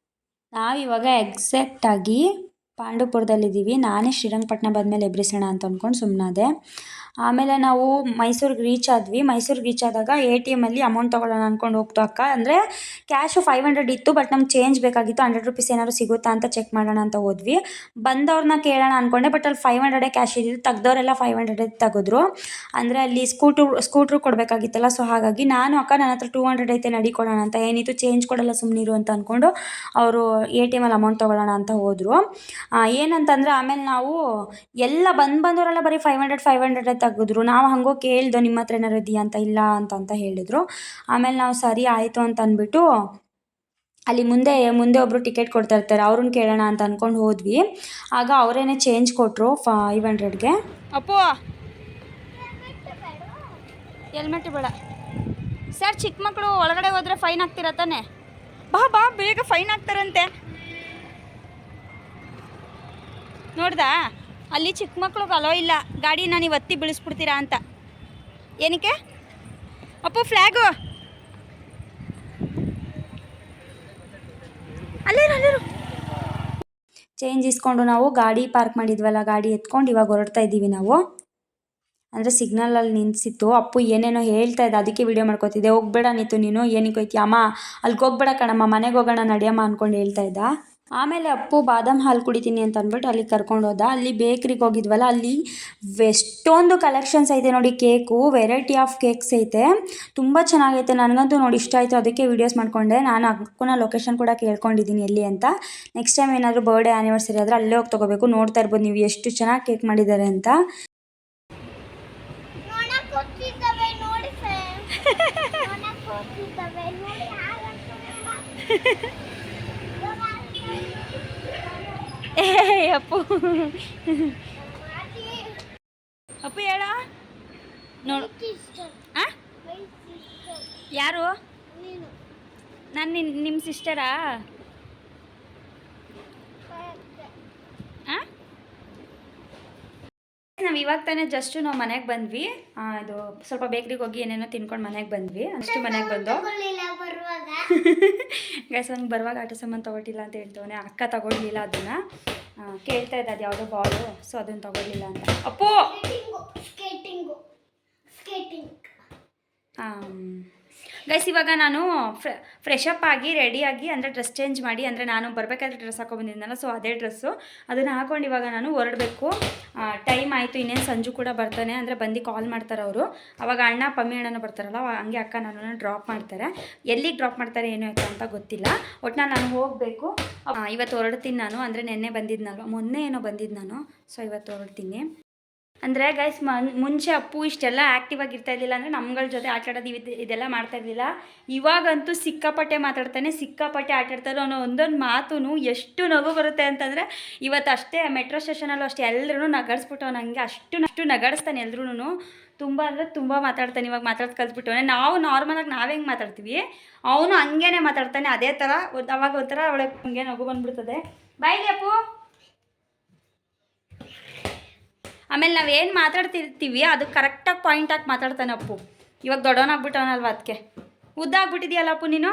ನಾವಿವಾಗ ಎಕ್ಸಾಕ್ಟಾಗಿ ಪಾಂಡವಪುರದಲ್ಲಿದ್ದೀವಿ. ನಾನೇ ಶ್ರೀರಂಗಪಟ್ಟಣ ಬಂದಮೇಲೆ ಎಬ್ರಿಸೋಣ ಅಂತ ಅಂದ್ಕೊಂಡು ಸುಮ್ಮನಾದೆ. ಆಮೇಲೆ ನಾವು ಮೈಸೂರಿಗೆ ರೀಚ್ ಆದ್ವಿ. ಮೈಸೂರಿಗೆ ರೀಚ್ ಆದಾಗ ATMಲ್ಲಿ ಅಮೌಂಟ್ ತೊಗೊಳ್ಳೋಣ ಅಂದ್ಕೊಂಡು ಹೋಗ್ತು ಅಕ್ಕ. ಅಂದರೆ ಕ್ಯಾಶು 500 ಇತ್ತು, ಬಟ್ ನಮ್ಗೆ ಚೇಂಜ್ ಬೇಕಾಗಿತ್ತು. 100 ರೂಪೀಸ್ ಏನಾದ್ರು ಸಿಗುತ್ತಾ ಅಂತ ಚೆಕ್ ಮಾಡೋಣ ಅಂತ ಹೋದ್ವಿ. ಬಂದವ್ರನ್ನ ಕೇಳೋಣ ಅಂದ್ಕೊಂಡೆ, ಬಟ್ ಅಲ್ಲಿ 500 ಕ್ಯಾಶ್ ಇದ್ದಿದ್ದು. ತೆಗ್ದವರೆಲ್ಲ 500 ತೆಗೆದ್ರು. ಅಂದರೆ ಅಲ್ಲಿ ಸ್ಕೂಟ್ರು ಕೊಡಬೇಕಾಗಿತ್ತಲ್ಲ. ಸೊ ಹಾಗಾಗಿ ನಾನು ಅಕ್ಕ ನನ್ನ ಹತ್ರ 200 ಐತೆ ನಡಿ ಕೊಡೋಣ ಅಂತ. ಏನಿತ್ತು ಚೇಂಜ್ ಕೊಡಲ್ಲ ಸುಮ್ಮನಿರು ಅಂತ ಅಂದ್ಕೊಂಡು ಅವರು ATMಲ್ಲಿ ಅಮೌಂಟ್ ತೊಗೊಳ್ಳೋಣ ಅಂತ ಹೋದರು. ಏನಂತಂದರೆ ಆಮೇಲೆ ನಾವು ಎಲ್ಲ ಬಂದವರೆಲ್ಲ ಬರೀ 500 ತೆಗೆದ್ರು. ನಾವು ಹಂಗೋ ಕೇಳ್ದೋ ನಿಮ್ಮ ಹತ್ರ ಏನಾರು ಇದೆಯಾ ಅಂತ. ಇಲ್ಲ ಅಂತ ಹೇಳಿದ್ರು. ಆಮೇಲೆ ನಾವು ಸರಿ ಆಯಿತು ಅಂತ ಅಂದ್ಬಿಟ್ಟು ಅಲ್ಲಿ ಮುಂದೆ ಒಬ್ಬರು ಟಿಕೆಟ್ ಕೊಡ್ತಾ ಇರ್ತಾರೆ, ಅವ್ರನ್ನ ಕೇಳೋಣ ಅಂತ ಅಂದ್ಕೊಂಡು ಹೋದ್ವಿ. ಆಗ ಅವರೇನೆ ಚೇಂಜ್ ಕೊಟ್ಟರು 500ಗೆ. ಅಪ್ಪು ಹೆಲ್ಮೆಟ್ ಬೇಡ ಸರ್, ಚಿಕ್ಕ ಮಕ್ಕಳು ಒಳಗಡೆ ಹೋದರೆ ಫೈನ್ ಆಗ್ತಿರ ತಾನೆ. ಬಾ ಬೇಗ ಫೈನ್ ಆಗ್ತಾರಂತೆ. ನೋಡ್ದಾ, ಅಲ್ಲಿ ಚಿಕ್ಕ ಮಕ್ಳಿಗೆ ಅಲೋ ಇಲ್ಲ, ಗಾಡಿನ ನೀವು ಒತ್ತಿ ಬೀಳಿಸ್ಬಿಡ್ತೀರಾ ಅಂತ. ಏನಕ್ಕೆ ಅಪ್ಪು ಫ್ಲ್ಯಾಗು ಅಲ್ಲೇರು. ಚೇಂಜ್ ಇಸ್ಕೊಂಡು ನಾವು ಗಾಡಿ ಪಾರ್ಕ್ ಮಾಡಿದ್ವಲ್ಲ, ಗಾಡಿ ಎತ್ಕೊಂಡು ಇವಾಗ ಹೊರಡ್ತಾ ಇದ್ದೀವಿ ನಾವು. ಅಂದರೆ ಸಿಗ್ನಲಲ್ಲಿ ನಿಲ್ಲಿಸಿತ್ತು. ಅಪ್ಪು ಏನೇನೋ ಹೇಳ್ತಾ ಇದ್ದ, ಅದಕ್ಕೆ ವಿಡಿಯೋ ಮಾಡ್ಕೋತಿದ್ದೆ. ಹೋಗ್ಬೇಡ ನೀತು ನೀನು, ಏನಕ್ಕೆ ಹೋಯ್ತೀಯ ಅಮ್ಮ, ಅಲ್ಲಿಗೆ ಹೋಗ್ಬೇಡ ಕಣಮ್ಮ, ಮನೆಗೆ ಹೋಗೋಣ ನಡಿಯಮ್ಮ ಅಂದ್ಕೊಂಡು ಹೇಳ್ತಾ ಇದ್ದ. ಆಮೇಲೆ ಅಪ್ಪು ಬಾದಾಮ್ ಹಾಲು ಕುಡಿತೀನಿ ಅಂತ ಅಂದ್ಬಿಟ್ಟು ಅಲ್ಲಿ ಕರ್ಕೊಂಡು ಹೋದ. ಅಲ್ಲಿ ಬೇಕ್ರಿಗೆ ಹೋಗಿದ್ವಲ್ಲ, ಅಲ್ಲಿ ಎಷ್ಟೊಂದು ಕಲೆಕ್ಷನ್ಸ್ ಐತೆ ನೋಡಿ. ಕೇಕು ವೆರೈಟಿ ಆಫ್ ಕೇಕ್ಸ್ ಐತೆ, ತುಂಬ ಚೆನ್ನಾಗೈತೆ. ನನಗಂತೂ ನೋಡಿ ಇಷ್ಟ ಆಯಿತು, ಅದಕ್ಕೆ ವೀಡಿಯೋಸ್ ಮಾಡಿಕೊಂಡೆ. ನಾನು ಅಕ್ಕನ ಲೊಕೇಶನ್ ಕೂಡ ಕೇಳ್ಕೊಂಡಿದ್ದೀನಿ ಎಲ್ಲಿ ಅಂತ. ನೆಕ್ಸ್ಟ್ ಟೈಮ್ ಏನಾದರೂ ಬರ್ಡೇ ಆ್ಯನಿವರ್ಸರಿ ಆದರೆ ಅಲ್ಲೇ ಹೋಗಿ ತೊಗೋಬೇಕು. ನೋಡ್ತಾ ಇರ್ಬೋದು ನೀವು ಎಷ್ಟು ಚೆನ್ನಾಗಿ ಕೇಕ್ ಮಾಡಿದ್ದಾರೆ ಅಂತ. ಅಪ್ಪು ಅಪ್ಪು ಹೇಳ ನೋಡು. ಯಾರು? ನಾನು ನಿಮ್ಮ ಸಿಸ್ಟರಾ? ನಾವು ಇವಾಗ ತಾನೇ ಜಸ್ಟ್ ನಾವು ಮನೆಗೆ ಬಂದ್ವಿ. ಇದು ಸ್ವಲ್ಪ ಬೇಕ್ರಿಗೆ ಹೋಗಿ ಏನೇನೋ ತಿನ್ಕೊಂಡು ಮನೆಗೆ ಬಂದ್ವಿ. ಅಷ್ಟು ಮನೆಗೆ ಬಂದು ಗ್ಯಾಸ್ ಅವ್ನಿಗೆ ಬರುವಾಗ ಆಟ ಸಾಮಾನು ತೊಗೊಟ್ಟಿಲ್ಲ ಅಂತ ಹೇಳ್ತವನೆ. ಅಕ್ಕ ತಗೊಳ್ಲಿಲ್ಲ, ಅದನ್ನು ಕೇಳ್ತಾ ಇದ್ದ, ಅದು ಯಾವುದೋ ಬಾಲು, ಸೊ ಅದನ್ನು ತೊಗೊಳ್ಲಿಲ್ಲ ಅಂತ. ಅಪ್ಪು ಗೈಸ್ ಇವಾಗ ನಾನು ಫ್ರೆಶ್ ಅಪ್ ಆಗಿ ರೆಡಿಯಾಗಿ, ಅಂದರೆ ಡ್ರೆಸ್ ಚೇಂಜ್ ಮಾಡಿ, ಅಂದರೆ ನಾನು ಬರಬೇಕಾದ್ರೆ ಡ್ರೆಸ್ ಹಾಕೊಂಡ್ಬಂದಿದ್ದನಲ್ಲ, ಸೊ ಅದೇ ಡ್ರೆಸ್ಸು ಅದನ್ನು ಹಾಕೊಂಡು ಇವಾಗ ನಾನು ಹೊರಡಬೇಕು. ಟೈಮ್ ಆಯಿತು, ಇನ್ನೇನು ಸಂಜು ಕೂಡ ಬರ್ತಾನೆ, ಅಂದರೆ ಬಂದು ಕಾಲ್ ಮಾಡ್ತಾರೆ ಅವರು. ಅವಾಗ ಅಣ್ಣ ಪಮ್ಮಿ ಅಣ್ಣನೂ ಬರ್ತಾರಲ್ಲ, ಹಂಗೆ ಅಕ್ಕ ನನ್ನನ್ನು ಡ್ರಾಪ್ ಮಾಡ್ತಾರೆ. ಎಲ್ಲಿಗೆ ಡ್ರಾಪ್ ಮಾಡ್ತಾರೆ ಏನೋ ಅಂತ ಗೊತ್ತಿಲ್ಲ, ಒಟ್ಟಿನಲ್ಲಿ ನಾನು ಹೋಗಬೇಕು. ಇವತ್ತು ಹೊರಡ್ತೀನಿ ನಾನು, ಅಂದರೆ ನೆನ್ನೆ ಬಂದಿದ್ನಲ್ವ, ಮೊನ್ನೆ ಏನೋ ಬಂದಿದ್ದು ನಾನು, ಸೊ ಇವತ್ತು ಹೊರಡ್ತೀನಿ. ಅಂದರೆ ಗೈಸ್ ಮುಂಚೆ ಅಪ್ಪು ಇಷ್ಟೆಲ್ಲ ಆ್ಯಕ್ಟಿವ್ ಆಗಿರ್ತಾ ಇರಲಿಲ್ಲ, ಅಂದರೆ ನಮ್ಗಳ ಜೊತೆ ಆಟಾಡೋದು ಇದೆಲ್ಲ ಮಾಡ್ತಾ ಇರಲಿಲ್ಲ. ಇವಾಗಂತೂ ಸಿಕ್ಕಾಪಟ್ಟೆ ಮಾತಾಡ್ತಾನೆ, ಸಿಕ್ಕಾಪಟ್ಟೆ ಆಟಾಡ್ತಾರೆ. ಅವನು ಒಂದೊಂದು ಮಾತು ಎಷ್ಟು ನಗು ಬರುತ್ತೆ ಅಂತಂದರೆ, ಇವತ್ತು ಅಷ್ಟೇ ಮೆಟ್ರೋ ಸ್ಟೇಷನಲ್ಲೂ ಅಷ್ಟೇ ಎಲ್ಲರೂ ನಗಡಿಸ್ಬಿಟ್ಟು ಅವ್ನು ಹಂಗೆ ಅಷ್ಟು ನಗಡಿಸ್ತಾನೆ ಎಲ್ರೂ. ತುಂಬ ಅಂದರೆ ತುಂಬ ಮಾತಾಡ್ತಾನೆ. ಇವಾಗ ಮಾತಾಡ್ದು ಕಲ್ತ್ಬಿಟ್ಟವನೆ. ನಾವು ನಾರ್ಮಲಾಗಿ ನಾವು ಹೆಂಗೆ ಮಾತಾಡ್ತೀವಿ ಅವನು ಹಂಗೇ ಮಾತಾಡ್ತಾನೆ, ಅದೇ ಥರ. ಅವಾಗ ಒಂಥರ ಅವಳಿಗೆ ಹಂಗೆ ನಗು ಬಂದ್ಬಿಡ್ತದೆ. ಬಾಯ್ಲಿ ಅಪ್ಪು. ಆಮೇಲೆ ನಾವೇನು ಮಾತಾಡ್ತಿರ್ತೀವಿ ಅದು ಕರೆಕ್ಟಾಗಿ ಪಾಯಿಂಟಾಗಿ ಮಾತಾಡ್ತಾನೆ ಅಪ್ಪು. ಇವಾಗ ದೊಡ್ಡವನಾಗ್ಬಿಟ್ಟವನಲ್ವ, ಅದಕ್ಕೆ ಉದ್ದ ಆಗ್ಬಿಟ್ಟಿದೆಯಲ್ಲ ಅಪ್ಪು ನೀನು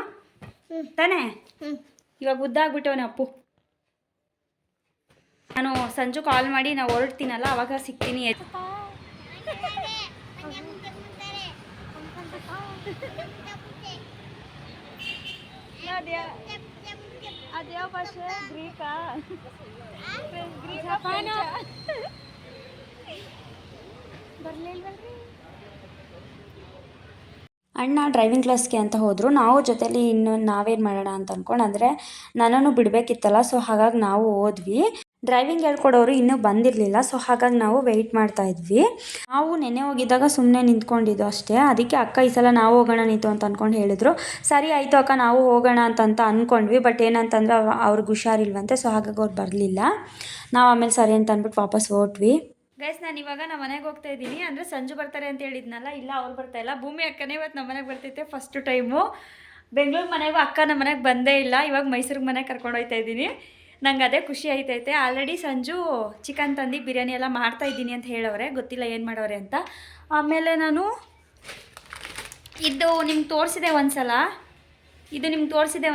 ತಾನೇ. ಇವಾಗ ಉದ್ದ ಆಗ್ಬಿಟ್ಟವನೇ ಅಪ್ಪು. ನಾನು ಸಂಜು ಕಾಲ್ ಮಾಡಿ ನಾವು ಹೊರಡ್ತೀನಲ್ಲ ಅವಾಗ ಸಿಗ್ತೀನಿ. ಅದ್ಯಾವ ಭಾಷೆ? ಗ್ರೀಕಾ? ಅಣ್ಣ ಡ್ರೈವಿಂಗ್ ಕ್ಲಾಸ್ಗೆ ಅಂತ ಹೋದರು. ನಾವು ಜೊತೆಲಿ ಇನ್ನು ನಾವೇನು ಮಾಡೋಣ ಅಂತ ಅಂದ್ಕೊಂಡು, ಅಂದರೆ ನನ್ನನ್ನು ಬಿಡಬೇಕಿತ್ತಲ್ಲ, ಸೊ ಹಾಗಾಗಿ ನಾವು ಹೋದ್ವಿ. ಡ್ರೈವಿಂಗ್ ಹೇಳ್ಕೊಡೋರು ಇನ್ನೂ ಬಂದಿರಲಿಲ್ಲ, ಸೊ ಹಾಗಾಗಿ ನಾವು ವೆಯ್ಟ್ ಮಾಡ್ತಾ ಇದ್ವಿ. ನಾವು ನೆನ್ನೆ ಹೋಗಿದ್ದಾಗ ಸುಮ್ಮನೆ ನಿಂತ್ಕೊಂಡಿದ್ದು ಅಷ್ಟೇ. ಅದಕ್ಕೆ ಅಕ್ಕ ಈ ಸಲ ನಾವು ಹೋಗೋಣ ನಿಂತು ಅಂತ ಅಂದ್ಕೊಂಡು ಹೇಳಿದರು. ಸರಿ ಆಯಿತು ಅಕ್ಕ ನಾವು ಹೋಗೋಣ ಅಂತ ಅಂದ್ಕೊಂಡ್ವಿ. ಬಟ್ ಏನಂತಂದ್ರೆ ಅವ್ರಿಗೆ ಹುಷಾರಿಲ್ವಂತೆ, ಸೊ ಹಾಗಾಗಿ ಅವ್ರು ಬರಲಿಲ್ಲ. ನಾವು ಆಮೇಲೆ ಸರಿ ಅಂತ ಅಂದ್ಬಿಟ್ಟು ವಾಪಸ್ ಹೊರಟ್ವಿ. ಗೈಸ್ ನಾನು ಇವಾಗ ನಮ್ಮ ಮನೆಗೆ ಹೋಗ್ತಾ ಇದ್ದೀನಿ. ಅಂದರೆ ಸಂಜು ಬರ್ತಾರೆ ಅಂತ ಹೇಳಿದ್ನಲ್ಲ, ಇಲ್ಲ ಅವ್ರು ಬರ್ತಾಯಿಲ್ಲ. ಭೂಮಿ ಅಕ್ಕನೇ ಇವತ್ತು ನಮ್ಮ ಮನೆಗೆ ಬರ್ತೈತೆ ಫಸ್ಟು ಟೈಮು. ಬೆಂಗಳೂರು ಮನೆಗೂ ಅಕ್ಕ ನಮ್ಮ ಮನೆಗೆ ಬಂದೇ ಇಲ್ಲ. ಇವಾಗ ಮೈಸೂರಿಗೆ ಮನೆಗೆ ಕರ್ಕೊಂಡು ಹೋಗ್ತಾ ಇದ್ದೀನಿ. ನಂಗೆ ಅದೇ ಖುಷಿ ಆಯ್ತೈತೆ. ಆಲ್ರೆಡಿ ಸಂಜು ಚಿಕನ್ ತಂದು ಬಿರಿಯಾನಿ ಎಲ್ಲ ಮಾಡ್ತಾಯಿದ್ದೀನಿ ಅಂತ ಹೇಳೋರೆ, ಗೊತ್ತಿಲ್ಲ ಏನು ಮಾಡೋರೆ ಅಂತ. ಆಮೇಲೆ ನಾನು ಇದು ನಿಮ್ಗೆ ತೋರಿಸಿದೆ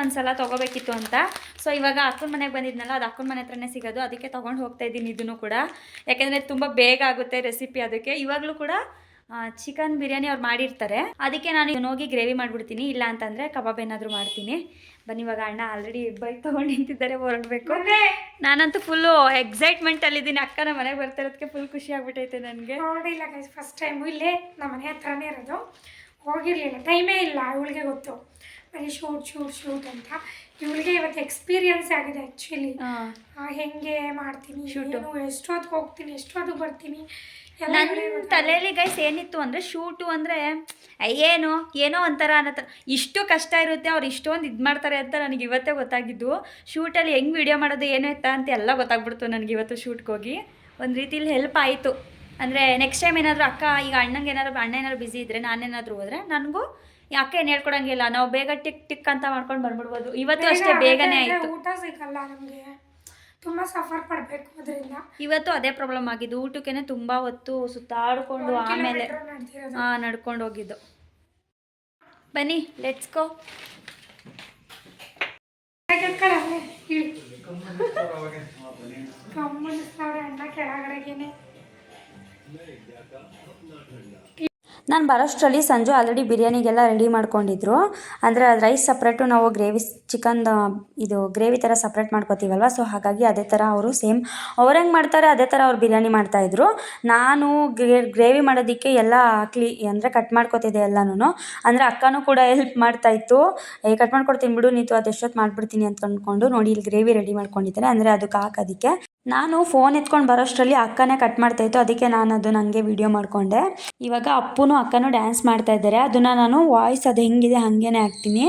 ಒಂದು ಸಲ ತೊಗೋಬೇಕಿತ್ತು ಅಂತ. ಸೊ ಇವಾಗ ಅಕ್ಕನ ಮನೆಗೆ ಬಂದಿದ್ನಲ್ಲ, ಅದು ಅಕ್ಕನ ಮನೆ ಹತ್ರನೇ ಸಿಗೋದು, ಅದಕ್ಕೆ ತೊಗೊಂಡು ಹೋಗ್ತಾ ಇದ್ದೀನಿ ಇದನ್ನು ಕೂಡ. ಯಾಕೆಂದರೆ ತುಂಬ ಬೇಗ ಆಗುತ್ತೆ ರೆಸಿಪಿ. ಅದಕ್ಕೆ ಇವಾಗಲೂ ಕೂಡ ಚಿಕನ್ ಬಿರಿಯಾನಿ ಅವ್ರು ಮಾಡಿರ್ತಾರೆ, ಅದಕ್ಕೆ ನಾನು ಹೋಗಿ ಗ್ರೇವಿ ಮಾಡಿಬಿಡ್ತೀನಿ. ಇಲ್ಲ ಅಂತಂದರೆ ಕಬಾಬ್ ಏನಾದರೂ ಮಾಡ್ತೀನಿ. ಬನ್ನಿ ಇವಾಗ ಅಣ್ಣ ಆಲ್ರೆಡಿ ಬೈಕ್ ತೊಗೊಂಡು ನಿಂತಿದ್ದಾರೆ, ಹೊರಡಬೇಕು. ನಾನಂತೂ ಫುಲ್ಲು ಎಕ್ಸೈಟ್ಮೆಂಟಲ್ಲಿದ್ದೀನಿ. ಅಕ್ಕನ ಮನೆಗೆ ಬರ್ತಾ ಇರೋದಕ್ಕೆ ಫುಲ್ ಖುಷಿ ಆಗ್ಬಿಟ್ಟೈತೆ ನನಗೆ. ನೋಡಿಲ್ಲ ಗೈಸ್, ಫಸ್ಟ್ ಟೈಮು ಇಲ್ಲೇ ನಮ್ಮ ಮನೆ ಹತ್ರನೇ ಇರೋದು. ಹೋಗಿರಲಿಲ್ಲ, ಟೈಮೇ ಇಲ್ಲ. ಇವಳಿಗೆ ಗೊತ್ತು ಬರೀ ಶೂಟ್ ಅಂತ. ಇವಳಿಗೆ ಇವತ್ತು ಎಕ್ಸ್ಪೀರಿಯನ್ಸ್ ಆಗಿದೆ ಆ್ಯಕ್ಚುಲಿ. ಹೆಂಗೆ ಮಾಡ್ತೀನಿ, ಎಷ್ಟೊತ್ತಿಗೆ ಹೋಗ್ತೀನಿ, ಎಷ್ಟೊತ್ತಿಗೆ ಬರ್ತೀನಿ. ನನ್ನ ತಲೆಯಲ್ಲಿ ಗೈಸ್ ಏನಿತ್ತು ಅಂದರೆ, ಶೂಟು ಅಂದರೆ ಏನೋ ಒಂಥರ ಅನ್ನೋ ಇಷ್ಟು ಕಷ್ಟ ಇರುತ್ತೆ, ಅವ್ರು ಇಷ್ಟೊಂದು ಇದು ಮಾಡ್ತಾರೆ ಅಂತ ನನಗೆ ಇವತ್ತೇ ಗೊತ್ತಾಗಿದ್ದು. ಶೂಟಲ್ಲಿ ಹೆಂಗೆ ವೀಡಿಯೋ ಮಾಡೋದು ಏನು ಎತ್ತ ಅಂತ ಎಲ್ಲ ಗೊತ್ತಾಗ್ಬಿಡ್ತು ನನಗೆ ಇವತ್ತು. ಶೂಟ್ಗೆ ಹೋಗಿ ಒಂದು ರೀತಿಲಿ ಹೆಲ್ಪ್ ಆಯಿತು. ಅಂದರೆ ನೆಕ್ಸ್ಟ್ ಟೈಮ್ ಏನಾದರೂ ಅಕ್ಕ, ಈಗ ಅಣ್ಣ ಏನಾದ್ರು ಬ್ಯುಸಿ ಇದ್ದರೆ, ನಾನೇನಾದರೂ ಹೋದರೆ ನನಗೂ ಅಕ್ಕ ಏನು ಹೇಳ್ಕೊಡಂಗಿಲ್ಲ, ನಾವು ಬೇಗ ಟಿಕ್ ಅಂತ ಮಾಡ್ಕೊಂಡು ಬಂದ್ಬಿಡ್ಬೋದು. ಇವತ್ತು ಅಷ್ಟೇ ಬೇಗನೆ ಆಯಿತು. ಊಟ ಸಿಗಲ್ಲ ನಮಗೆ, ತುಂಬ ಸಫರ್ ಪಡಬೇಕು ಅದರಿಂದ. ಇವತ್ತು ಅದೇ ಪ್ರಾಬ್ಲಮ್ ಆಗಿದ್ದು. ಊಟಕ್ಕೆ ತುಂಬ ಹೊತ್ತು ಸುತ್ತಾಡಿಕೊಂಡು ಆಮೇಲೆ ನಡ್ಕೊಂಡು ಹೋಗಿದ್ದು. ಬನ್ನಿ ಲೆಟ್ಸ್ ಗೋ. ಅಣ್ಣ ಕೆಳಗಡೆಗೇನೆ ನಾನು ಬರೋಷ್ಟರಲ್ಲಿ ಸಂಜು ಆಲ್ರೆಡಿ ಬಿರಿಯಾನಿಗೆಲ್ಲ ರೆಡಿ ಮಾಡ್ಕೊಂಡಿದ್ರು. ಅಂದರೆ ರೈಸ್ ಸಪ್ರೇಟು, ನಾವು ಗ್ರೇವಿ ಚಿಕನ್ದು ಇದು ಗ್ರೇವಿ ಥರ ಸಪ್ರೇಟ್ ಮಾಡ್ಕೊತೀವಲ್ವ, ಸೊ ಹಾಗಾಗಿ ಅದೇ ಥರ ಅವರು ಸೇಮ್ ಅವ್ರು ಹೆಂಗೆ ಮಾಡ್ತಾರೆ ಅದೇ ಥರ ಅವ್ರು ಬಿರಿಯಾನಿ ಮಾಡ್ತಾಯಿದ್ರು. ನಾನು ಗ್ರೇವಿ ಮಾಡೋದಕ್ಕೆ ಎಲ್ಲ ಅಂದರೆ ಕಟ್ ಮಾಡ್ಕೊತಿದ್ದೆ ಎಲ್ಲನೂ. ಅಂದರೆ ಅಕ್ಕನೂ ಕೂಡ ಹೆಲ್ಪ್ ಮಾಡ್ತಾಯಿತ್ತು. ಕಟ್ ಮಾಡ್ಕೊಡ್ತೀನಿ ಬಿಡು ನೀತು, ಅದು ಎಷ್ಟೊತ್ತು ಮಾಡಿಬಿಡ್ತೀನಿ ಅಂತ ಅಂದ್ಕೊಂಡು. ನೋಡಿ ಇಲ್ಲಿ ಗ್ರೇವಿ ರೆಡಿ ಮಾಡ್ಕೊಂಡಿದ್ದಾರೆ, ಅಂದರೆ ಅದಕ್ಕೆ ಹಾಕೋದಕ್ಕೆ. ನಾನು ಫೋನ್ ಎತ್ಕೊಂಡು ಬರೋಷ್ಟರಲ್ಲಿ ಅಕ್ಕನೇ ಕಟ್ ಮಾಡ್ತಾಯಿತ್ತು, ಅದಕ್ಕೆ ನಾನು ಅದನ್ನು ಹಂಗೆ ವೀಡಿಯೋ ಮಾಡಿಕೊಂಡೆ. ಇವಾಗ ಅಪ್ಪನೂ ಅಕ್ಕನೂ ಡ್ಯಾನ್ಸ್ ಮಾಡ್ತಾ ಇದ್ದಾರೆ. ಅದನ್ನು ನಾನು ವಾಯ್ಸ್ ಅದು ಹೆಂಗಿದೆ ಹಾಗೇನೆ ಹಾಕ್ತೀನಿ.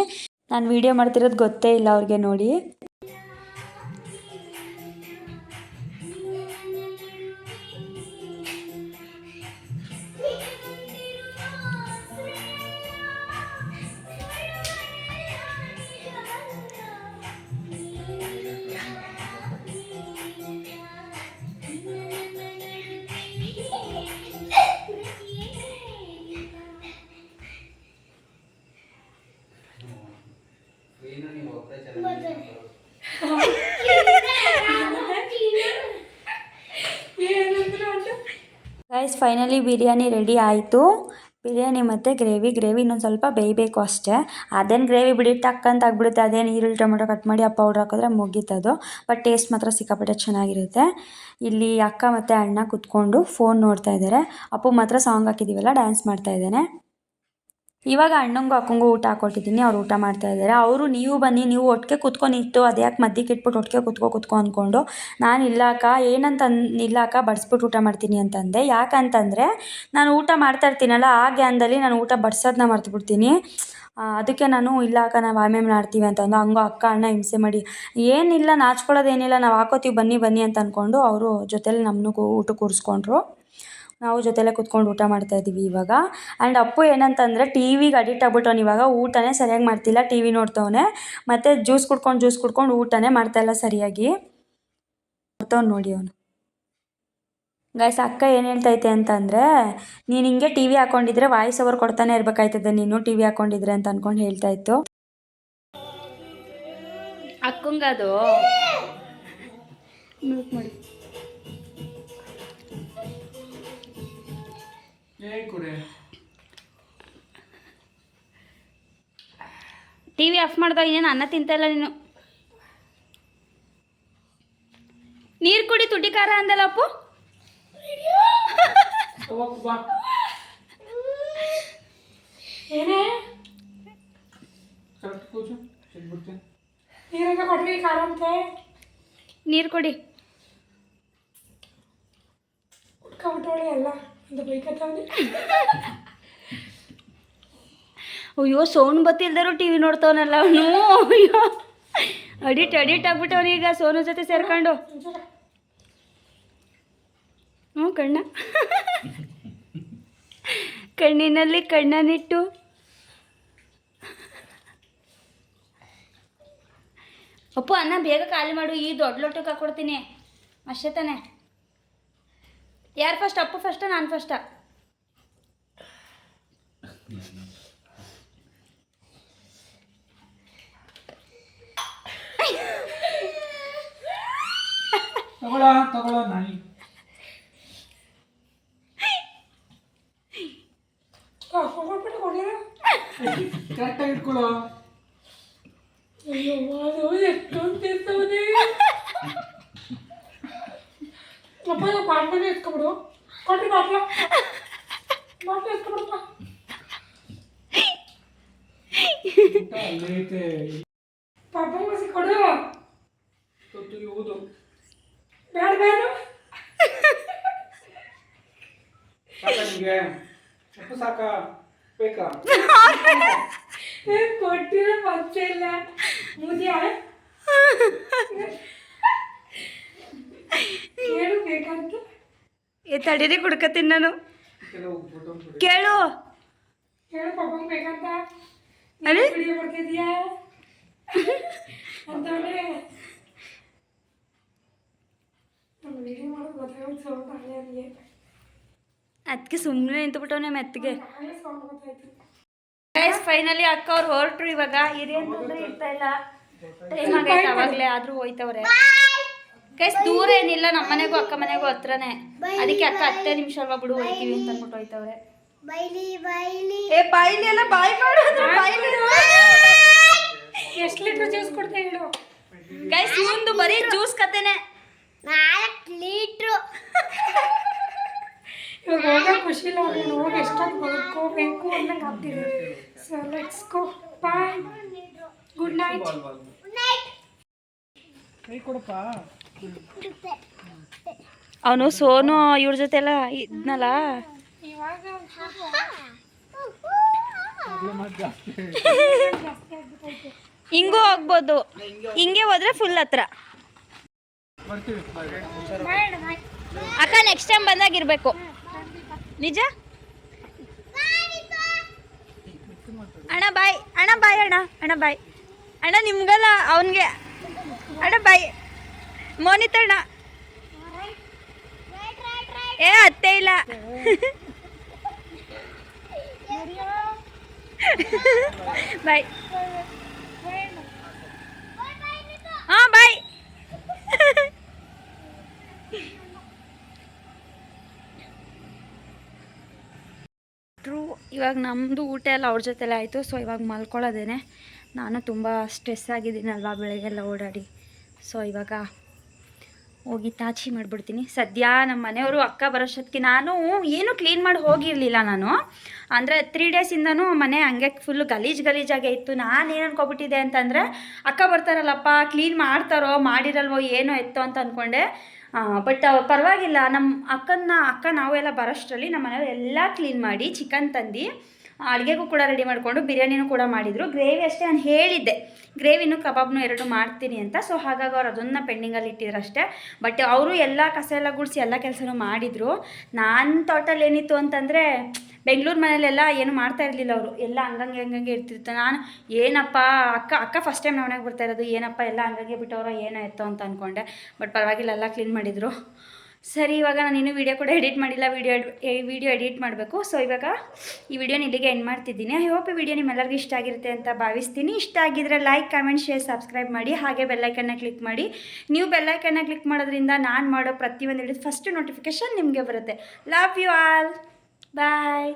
ನಾನು ವೀಡಿಯೋ ಮಾಡ್ತಿರೋದು ಗೊತ್ತೇ ಇಲ್ಲ ಅವ್ರಿಗೆ. ನೋಡಿ ಗೈಸ್, ಫೈನಲಿ ಬಿರಿಯಾನಿ ರೆಡಿ ಆಯಿತು. ಬಿರಿಯಾನಿ ಮತ್ತು ಗ್ರೇವಿ ಇನ್ನೊಂದು ಸ್ವಲ್ಪ ಬೇಯಬೇಕು ಅಷ್ಟೇ. ಅದೇನು ಗ್ರೇವಿ ಬಿಡಿ ಟಕ್ಕಂತ ಆಗಿಬಿಡುತ್ತೆ. ಅದೇನು ಈರುಳ್ಳಿ ಟೊಮೆಟೊ ಕಟ್ ಮಾಡಿ ಆ ಪೌಡ್ರ್ ಹಾಕಿದ್ರೆ ಮುಗೀತದು. ಬಟ್ ಟೇಸ್ಟ್ ಮಾತ್ರ ಸಿಕ್ಕಾಪಟ್ಟೆ ಚೆನ್ನಾಗಿರುತ್ತೆ. ಇಲ್ಲಿ ಅಕ್ಕ ಮತ್ತು ಅಣ್ಣ ಕುತ್ಕೊಂಡು ಫೋನ್ ನೋಡ್ತಾ ಇದ್ದಾರೆ. ಅಪ್ಪು ಮಾತ್ರ ಸಾಂಗ್ ಹಾಕಿದ್ದೀವಲ್ಲ ಡ್ಯಾನ್ಸ್ ಮಾಡ್ತಾ ಇದ್ದಾನೆ. ಇವಾಗ ಅಣ್ಣಂಗೂ ಅಕ್ಕಂಗೂ ಊಟ ಹಾಕ್ಕೊಟ್ಟಿದ್ದೀನಿ, ಅವ್ರು ಊಟ ಮಾಡ್ತಾ ಇದ್ದಾರೆ. ಅವರು ನೀವು ಬನ್ನಿ, ನೀವು ಒಟ್ಟಿಗೆ ಕುತ್ಕೊಂಡಿತ್ತು, ಅದು ಯಾಕೆ ಮಧ್ಯಕ್ಕೆ ಇಟ್ಬಿಟ್ಟು ಒಟ್ಟಿಗೆ ಕುತ್ಕೋ ಅಂದ್ಕೊಂಡು. ನಾನು ಇಲ್ಲ ಅಕ್ಕ, ಇಲ್ಲ ಅಕ್ಕ ಬಡಿಸ್ಬಿಟ್ಟು ಊಟ ಮಾಡ್ತೀನಿ ಅಂತಂದೆ. ಯಾಕಂತಂದರೆ ನಾನು ಊಟ ಮಾಡ್ತಾ ಇರ್ತೀನಲ್ಲ, ಆ ಗ್ಯಾನ್ದಲ್ಲಿ ನಾನು ಊಟ ಬಡಿಸೋದನ್ನ ಮರ್ತುಬಿಡ್ತೀನಿ. ಅದಕ್ಕೆ ನಾನು ಇಲ್ಲ ಅಕ್ಕ ನಾವು ಆಮೇಲೆ ಮಾಡ್ತೀವಿ ಅಂತಂದು. ಹಂಗೋ ಅಕ್ಕ ಅಣ್ಣ ಹಿಂಸೆ ಮಾಡಿ, ಏನಿಲ್ಲ ನಾಚ್ಕೊಳ್ಳೋದೇನಿಲ್ಲ, ನಾವು ಹಾಕೋತೀವಿ ಬನ್ನಿ ಅಂತ ಅಂದ್ಕೊಂಡು ಅವರು ಜೊತೇಲಿ ನಮ್ಮನ್ನು ಊಟಕ್ಕೆ ಕೂರಿಸ್ಕೊಂಡ್ರು. ನಾವು ಜೊತೆಲೇ ಕುತ್ಕೊಂಡು ಊಟ ಮಾಡ್ತಾಯಿದ್ದೀವಿ ಇವಾಗ. ಆ್ಯಂಡ್ ಅಪ್ಪು ಏನಂತಂದರೆ ಟಿ ವಿಗೆ ಅಡಿಕ್ಟ್ ಆಗ್ಬಿಟ್ಟವನು. ಇವಾಗ ಊಟನೇ ಸರಿಯಾಗಿ ಮಾಡ್ತಿಲ್ಲ, ಟಿ ವಿ ನೋಡ್ತವನೆ. ಮತ್ತು ಜ್ಯೂಸ್ ಕುಡ್ಕೊಂಡು ಊಟನೇ ಮಾಡ್ತಾಯಿಲ್ಲ ಸರಿಯಾಗಿ. ನೋಡ್ತವ್ನು ನೋಡಿ ಅವನು. ಗೈಸ್, ಅಕ್ಕ ಏನು ಹೇಳ್ತೈತೆ ಅಂತಂದರೆ, ನೀನು ಹಿಂಗೆ ಟಿ ವಿ ಹಾಕ್ಕೊಂಡಿದ್ರೆ ವಾಯ್ಸ್ ಓವರ್ ಕೊಡ್ತಾನೆ ಇರಬೇಕಾಯ್ತದೆ ನೀನು ಟಿ ವಿ ಹಾಕ್ಕೊಂಡಿದ್ರೆ ಅಂತ ಅಂದ್ಕೊಂಡು ಹೇಳ್ತಾಯಿತ್ತು. ಅಕ್ಕಂಗದು ಮಾಡಿ ಟಿ ವಿ ಆಫ್ ಮಾಡ್ದಾಗ ಇನ್ನೇನು ಅನ್ನ ತಿಂತಾಯಿಲ್ಲ ನೀನು. ನೀರು ಕುಡಿ, ತುಟಿ ಖಾರ ಅಂದಲ್ಲ ಅಪ್ಪು. ಏನೇ ನೀರನ್ನ ಕೊಡ್ರಿ ಖಾರ ಅಂತೆ. ನೀರು ಕೊಡಿ. ಉಟ್ಕೊಂಡ್ಬಿಟ್ಟವಳೆ ಎಲ್ಲ ಒಂದು ಬೈಕತ್ತವನೆ. ಅಯ್ಯೋ, ಸೌಂಡ್ ಬತ್ತಿಲ್ದರು ಟಿ ವಿ ನೋಡ್ತವನಲ್ಲ ಅವನು. ಅಯ್ಯೋ, ಅಡಿಟ್ ಆಗ್ಬಿಟ್ಟವನು ಈಗ ಸೋನು ಜೊತೆ ಸೇರ್ಕೊಂಡು. ಕಣ್ಣಿನಲ್ಲಿ ಕಣ್ಣನ್ನಿಟ್ಟು ಅಪ್ಪು ಅನ್ನ ಬೇಗ ಖಾಲಿ ಮಾಡು, ಈ ದೊಡ್ಡ ಲೋಟಕ್ಕೆ ಹಾಕ್ಕೊಡ್ತೀನಿ ಅಷ್ಟೇ ತಾನೆ. ಯಾರು ಫಸ್ಟ್, ಅಪ್ಪು ಫಸ್ಟಾ ನಾನು ಫಸ್ಟಾ? ತಗೊಳ್ಳೋ ನಾಯಿ. ಕರೆಕ್ಟಾಗಿ ಇಟ್ಕೊಳ್ಳೋ. ಅಯ್ಯೋ ಅದು ಎಷ್ಟೊಂದು ತಿಂತವನೇ. ಅಪ್ಪ ಬಾಟ್ಲೇ ಎತ್ಕೊಬಿಡು, ಕೊಟ್ರಿ ಬಾಟ್ಲ ಎತ್ಕೊಬಿಡಪ್ಪ. ಪಾಪ ಮಸಿ ಕೊಡು. ಬೇಡ ಬೇಡ ಸಾಕ ಬೇಕಾ? ಕೊಟ್ಟಿರೋ ಪಂಚೆ ಇಲ್ಲ ಮುದಿಯ ಕೇಳು ಬೇಕಂತ. ತಡೀರಿ ಕುಡ್ಕತೀನಿ ನಾನು. ಕೇಳು ಪಾಪಂಗೆ ಬೇಕಂತ ವಿಡಿಯೋ ಮಾಡ್ತಿದ್ಯಾ ಅಂತವನೇ. ನಾನು ವಿಡಿಯೋ ಮಾಡೋದು ಗೊತ್ತಾಗೋದು ಸೌಂಡ್ ಆಗಲೇ ಅಲ್ಲಿಗೆ. ಅದಕ್ಕೆ ಸುಮ್ಮನೆ ನಿಂತುಬಿಟ್ಟವನೇ ಮೆತ್ತಿಗೆ. ಸೌಂಡ್ ಗೊತ್ತಾಯ್ತು. ಗೈಸ್, ಫೈನಲಿ ಅಕ್ಕ ಅವ್ರು ಹೊರಟ್ರು. ಇವಾಗ ಇರಿ ಅಂತಂದ್ರೆ ಇರ್ತಾ ಇಲ್ಲ, ಟೈಮ್ ಆಗೈತೆ ಅವಾಗಲೇ, ಆದರೂ ಹೋಯ್ತವ್ರೆ. ಗೈಸ್, ದೂರ ಏನಿಲ್ಲ, ನಮ್ಮ ಮನೆಗೂ ಅಕ್ಕ ಮನೆಗೂ ಹತ್ರನೇ. ಅದಕ್ಕೆ ಅಕ್ಕ 10 ನಿಮಿಷ ಅಲ್ವಾ ಬಿಡು ಹೋಯ್ತೀವಿ ಅಂತ ಅಂದ್ಬಿಟ್ಟು ಹೋಯ್ತವ್ರೆ. ಏ ಬಾಯಿಲಿ ಎಲ್ಲ ಬಾಯಿ ಮಾಡು ಅಂದ್ರೆ ಬಾಯಿಲಿ ಎಷ್ಟು ಲೀಟ್ರ್ ಜ್ಯೂಸ್ ಕೊಡ್ತಾ ಹೇಳು. ಗೈಸ್ ಇವಂದು ಬರೀ ಜ್ಯೂಸ್ ಕತೆನೆ. 4 ಲೀಟ್ರು. ಇವಾಗ ಹೋಗೋ ಖುಷಿಲ್ಲ ಅವ್ರಿಗೆ, ಹೋಗಿ ಎಷ್ಟೊಂದು ಹೋಗ್ಕೋಬೇಕು ಅನ್ನಂಗೆ ಆಗ್ತಿದೆ. So let's go, bye, good night. ಕೈ ಕೊಡಪ್ಪ. ಅವನು ಸೋನು ಇವ್ರ ಜೊತೆ ಎಲ್ಲ ಇದ್ನಲ್ಲ. ಇವಾಗ ಜಾಸ್ತಿ ಜಾಸ್ತಿ ಆಗ್ಬಿಟ್ಟೈತೆ. ಹಿಂಗೂ ಹೋಗ್ಬೋದು, ಹಿಂಗೆ ಹೋದ್ರೆ ಫುಲ್ ಹತ್ರ. ಬರ್ತೀವಿ. ಬೇಡ ಬಾಯ್. ಅಕ್ಕ ನೆಕ್ಸ್ಟ್ ಟೈಮ್ ಬಂದಾಗಿರ್ಬೇಕು. ನಿಜ ಅಣ್ಣ ಬಾಯ್, ಅಣ್ಣ ಬಾಯ್, ಅಣ್ಣ ಅಣ್ಣ ಬಾಯ್, ಅಣ್ಣ ನಿಮ್ಗಲ್ಲ ಅವನಿಗೆ ಅಣ್ಣ ಬಾಯ್. ಮೋನಿತಣ್ಣ ಏ ಅತ್ತೆ ಇಲ್ಲ. ಬಾಯ್. ಹಾಂ ಬಾಯ್. ಇವಾಗ ನಮ್ಮದು ಊಟ ಎಲ್ಲ ಅವ್ರ ಜೊತೆಲ್ಲ ಆಯಿತು. ಸೊ ಇವಾಗ ಮಲ್ಕೊಳ್ಳೋದೇನೆ. ನಾನು ತುಂಬ ಸ್ಟ್ರೆಸ್ ಆಗಿದ್ದೀನಲ್ವ ಬೆಳಗ್ಗೆಲ್ಲ ಓಡಾಡಿ. ಸೊ ಇವಾಗ ಹೋಗಿ ತಾಚಿ ಮಾಡಿಬಿಡ್ತೀನಿ. ಸದ್ಯ ನಮ್ಮ ಮನೆಯವರು ಅಕ್ಕ ಬರೋಷ್ಟೊತ್ತಿಗೆ ನಾನು ಏನೂ ಕ್ಲೀನ್ ಮಾಡಿ ಹೋಗಿರಲಿಲ್ಲ. ನಾನು ಅಂದರೆ 3 ಡೇಸಿಂದನೂ ಮನೆ ಹಂಗೆ ಫುಲ್ಲು ಗಲೀಜಾಗೇ ಇತ್ತು. ನಾನು ಏನು ಅನ್ಕೊಬಿಟ್ಟಿದ್ದೆ ಅಂತಂದರೆ ಅಕ್ಕ ಬರ್ತಾರಲ್ಲಪ್ಪ ಕ್ಲೀನ್ ಮಾಡ್ತಾರೋ ಮಾಡಿರಲ್ವೋ ಏನೋ ಎತ್ತೋ ಅಂತ ಅಂದ್ಕೊಂಡೆ. ಬಟ್ ಪರವಾಗಿಲ್ಲ. ನಮ್ಮ ಅಕ್ಕ ನಾವೆಲ್ಲ ಬರೋಷ್ಟರಲ್ಲಿ ನಮ್ಮ ಮನೆಯವರು ಎಲ್ಲ ಕ್ಲೀನ್ ಮಾಡಿ ಚಿಕನ್ ತಂದು ಅಡುಗೆಗೂ ಕೂಡ ರೆಡಿ ಮಾಡಿಕೊಂಡು ಬಿರಿಯಾನಿನೂ ಕೂಡ ಮಾಡಿದರು. ಗ್ರೇವಿ ಅಷ್ಟೇ ನಾನು ಹೇಳಿದ್ದೆ, ಗ್ರೇವಿನೂ ಕಬಾಬ್ನು 2 ಮಾಡ್ತೀನಿ ಅಂತ. ಸೊ ಹಾಗಾಗಿ ಅವ್ರು ಅದನ್ನು ಪೆಂಡಿಂಗಲ್ಲಿ ಇಟ್ಟಿದ್ರು ಅಷ್ಟೇ. ಬಟ್ ಅವರು ಎಲ್ಲ ಕಸ ಎಲ್ಲ ಗುಡಿಸಿ ಎಲ್ಲ ಕೆಲಸನೂ ಮಾಡಿದರು. ನಾನು ಟೋಟಲ್ ಏನಿತ್ತು ಅಂತಂದರೆ ಬೆಂಗಳೂರು ಮನೇಲೆಲ್ಲ ಏನು ಮಾಡ್ತಾ ಇರಲಿಲ್ಲ. ಅವರು ಎಲ್ಲ ಹಂಗಂಗೆ ಇರ್ತಿತ್ತು. ನಾನು ಏನಪ್ಪ ಅಕ್ಕ ಫಸ್ಟ್ ಟೈಮ್ ನಾವು ಮನೆಗೆ ಬರ್ತಾ ಇರೋದು, ಏನಪ್ಪ ಎಲ್ಲ ಹಂಗಂಗೆ ಬಿಟ್ಟವರೋ ಏನೋ ಎತ್ತೋ ಅಂತ ಅಂದ್ಕೊಂಡೆ. ಬಟ್ ಪರವಾಗಿಲ್ಲ, ಎಲ್ಲ ಕ್ಲೀನ್ ಮಾಡಿದರು. ಸರಿ, ಇವಾಗ ನಾನು ಇನ್ನೂ ವೀಡಿಯೋ ಕೂಡ ಎಡಿಟ್ ಮಾಡಿಲ್ಲ. ವಿಡಿಯೋ ಎಡಿಟ್ ಮಾಡಬೇಕು. ಸೊ ಇವಾಗ ಈ ವಿಡಿಯೋನ ಇಲ್ಲಿಗೆ ಎಂಡ್ ಮಾಡ್ತಿದ್ದೀನಿ. ಐ ಹೋಪ್ ಈ ವಿಡಿಯೋ ನಿಮ್ಮೆಲ್ಲರಿಗೂ ಇಷ್ಟ ಆಗಿರುತ್ತೆ ಅಂತ ಭಾವಿಸ್ತೀನಿ. ಇಷ್ಟ ಆಗಿದ್ರೆ ಲೈಕ್, ಕಮೆಂಟ್, ಶೇರ್, ಸಬ್ಸ್ಕ್ರೈಬ್ ಮಾಡಿ. ಹಾಗೆ ಬೆಲ್ಲೈಕನ್ನ ಕ್ಲಿಕ್ ಮಾಡಿ. ನೀವು ಬೆಲ್ಲೈಕನ್ನ ಕ್ಲಿಕ್ ಮಾಡೋದ್ರಿಂದ ನಾನು ಮಾಡೋ ಪ್ರತಿಯೊಂದು ವಿಡಿಯೋ ಫಸ್ಟ್ ನೋಟಿಫಿಕೇಷನ್ ನಿಮಗೆ ಬರುತ್ತೆ. Love you all, bye.